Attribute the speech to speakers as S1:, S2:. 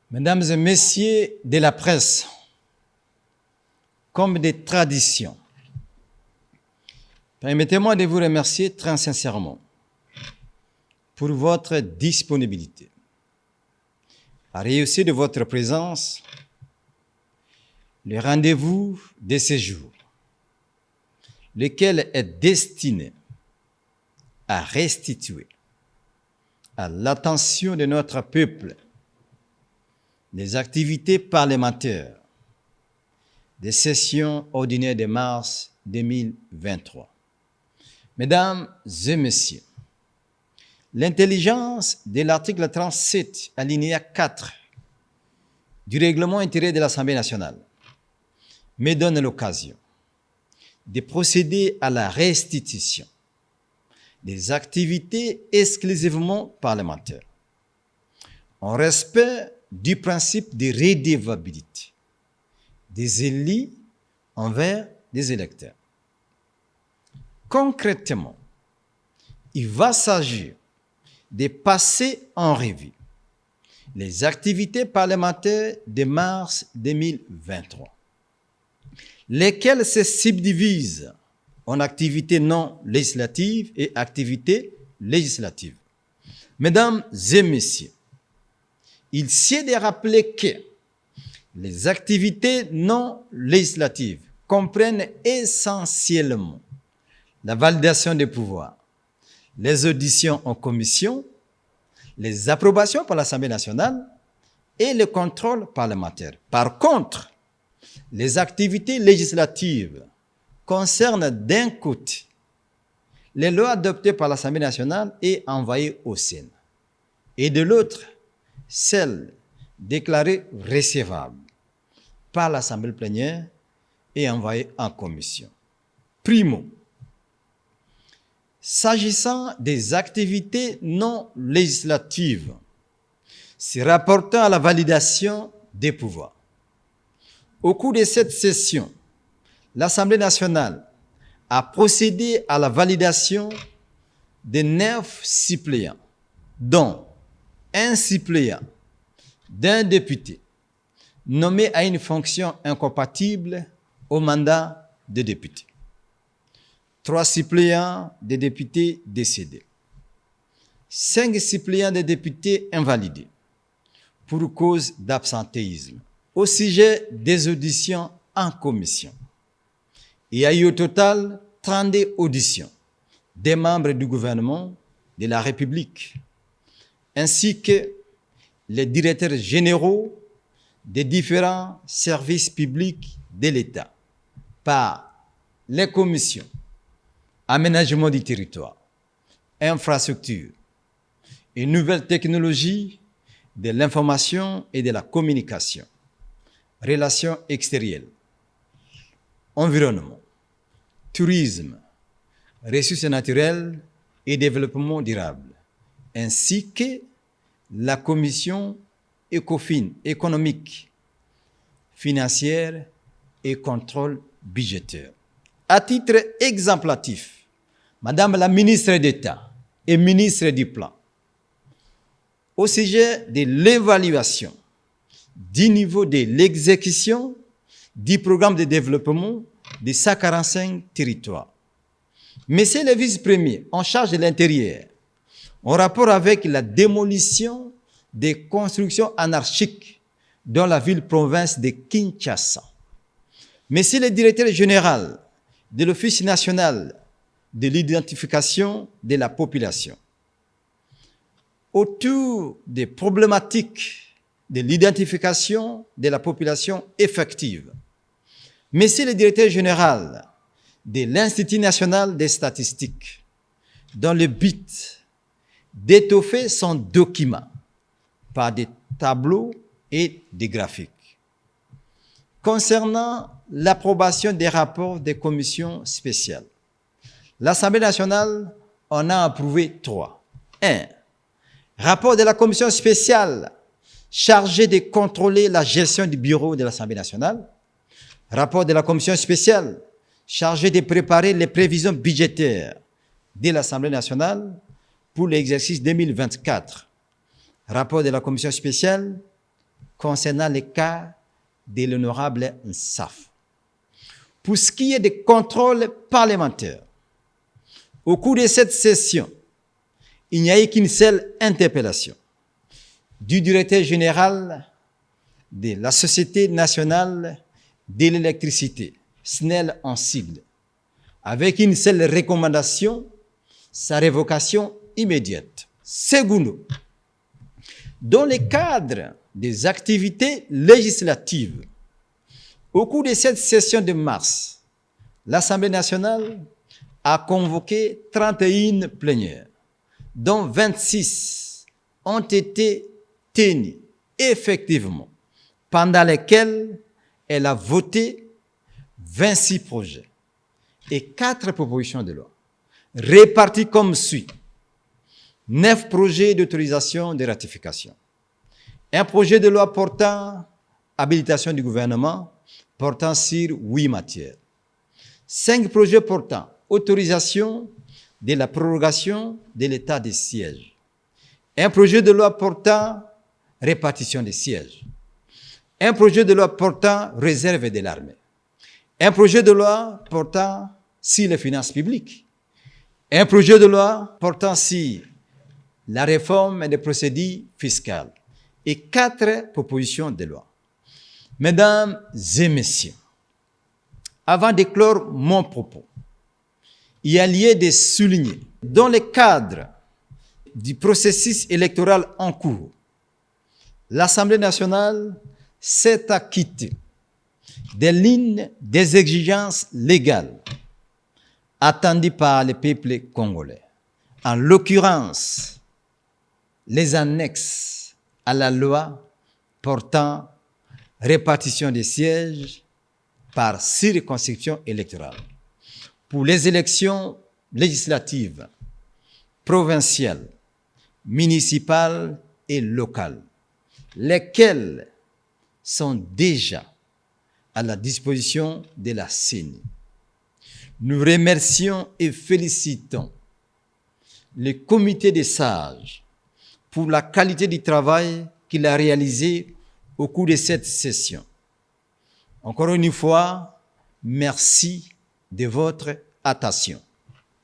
S1: Mesdames et messieurs de la presse, comme des traditions, permettez-moi de vous remercier très sincèrement pour votre disponibilité à réussir de votre présence le rendez-vous de ce jour, lequel est destiné à restituer à l'attention de notre peuple les activités parlementaires des sessions ordinaires de mars 2023. Mesdames et messieurs, l'intelligence de l'article 37, alinéa 4 du règlement intérieur de l'Assemblée nationale me donne l'occasion de procéder à la restitution des activités exclusivement parlementaires, en respect du principe de redevabilité des élus envers les électeurs. Concrètement, il va s'agir de passer en revue les activités parlementaires de mars 2023, lesquelles se subdivisent en activités non législatives et activités législatives. Mesdames et messieurs, il sied de rappeler que les activités non législatives comprennent essentiellement la validation des pouvoirs, les auditions en commission, les approbations par l'Assemblée nationale et le contrôle parlementaire. Par contre, les activités législatives concernent d'un côté les lois adoptées par l'Assemblée nationale et envoyées au Sénat, et de l'autre, celles déclarées recevables par l'Assemblée plénière et envoyées en commission. Primo, s'agissant des activités non législatives, se rapportant à la validation des pouvoirs. Au cours de cette session, l'Assemblée nationale a procédé à la validation de 9 suppléants, dont un suppléant d'un député nommé à une fonction incompatible au mandat de député, 3 suppléants de députés décédés, 5 suppléants de députés invalidés pour cause d'absentéisme. Au sujet des auditions en commission, il y a eu au total 32 auditions des membres du gouvernement de la République, ainsi que les directeurs généraux des différents services publics de l'État par les commissions aménagement du territoire, infrastructures et nouvelles technologies de l'information et de la communication, relations extérieures, environnement, tourisme, ressources naturelles et développement durable, ainsi que la commission ECOFIN, économique, financière et contrôle budgétaire. À titre exemplatif, Madame la ministre d'État et ministre du Plan, au sujet de l'évaluation du niveau de l'exécution du programme de développement de 145 territoires. Monsieur le vice-premier en charge de l'intérieur, en rapport avec la démolition des constructions anarchiques dans la ville-province de Kinshasa, monsieur le directeur général de l'Office national de l'identification de la population, autour des problématiques de l'identification de la population effective, monsieur le directeur général de l'Institut national des statistiques, dans le but d'étoffer son document par des tableaux et des graphiques. Concernant l'approbation des rapports des commissions spéciales, l'Assemblée nationale en a approuvé 3. 1. Rapport de la commission spéciale chargée de contrôler la gestion du bureau de l'Assemblée nationale. Rapport de la commission spéciale chargée de préparer les prévisions budgétaires de l'Assemblée nationale pour l'exercice 2024. Rapport de la commission spéciale concernant les cas de l'honorable Nsaf. Pour ce qui est des contrôles parlementaires, au cours de cette session, il n'y a eu qu'une seule interpellation du directeur général de la Société nationale de l'électricité, SNEL en sigle, avec une seule recommandation, sa révocation immédiate. Segundo, dans le cadre des activités législatives, au cours de cette session de mars, l'Assemblée nationale a convoqué 31 plénières, dont 26 ont été tenues effectivement, pendant lesquelles elle a voté 26 projets et 4 propositions de loi, répartis comme suit. 9 projets d'autorisation de ratification. Un projet de loi portant habilitation du gouvernement, portant sur 8 matières. 5 projets portant autorisation de la prorogation de l'état de siège. Un projet de loi portant répartition des sièges. Un projet de loi portant réserve de l'armée. Un projet de loi portant sur les finances publiques. Un projet de loi portant sur la réforme des procédures fiscales. Et 4 propositions de loi. Mesdames et messieurs, avant de clore mon propos, il y a lieu de souligner, dans le cadre du processus électoral en cours, l'Assemblée nationale s'est acquittée des lignes des exigences légales attendues par le peuple congolais. En l'occurrence, les annexes à la loi portant répartition des sièges par circonscription électorale pour les élections législatives, provinciales, municipales et locales, lesquelles sont déjà à la disposition de la CENI. Nous remercions et félicitons le comité des sages pour la qualité du travail qu'il a réalisé au cours de cette session. Encore une fois, merci de votre attention.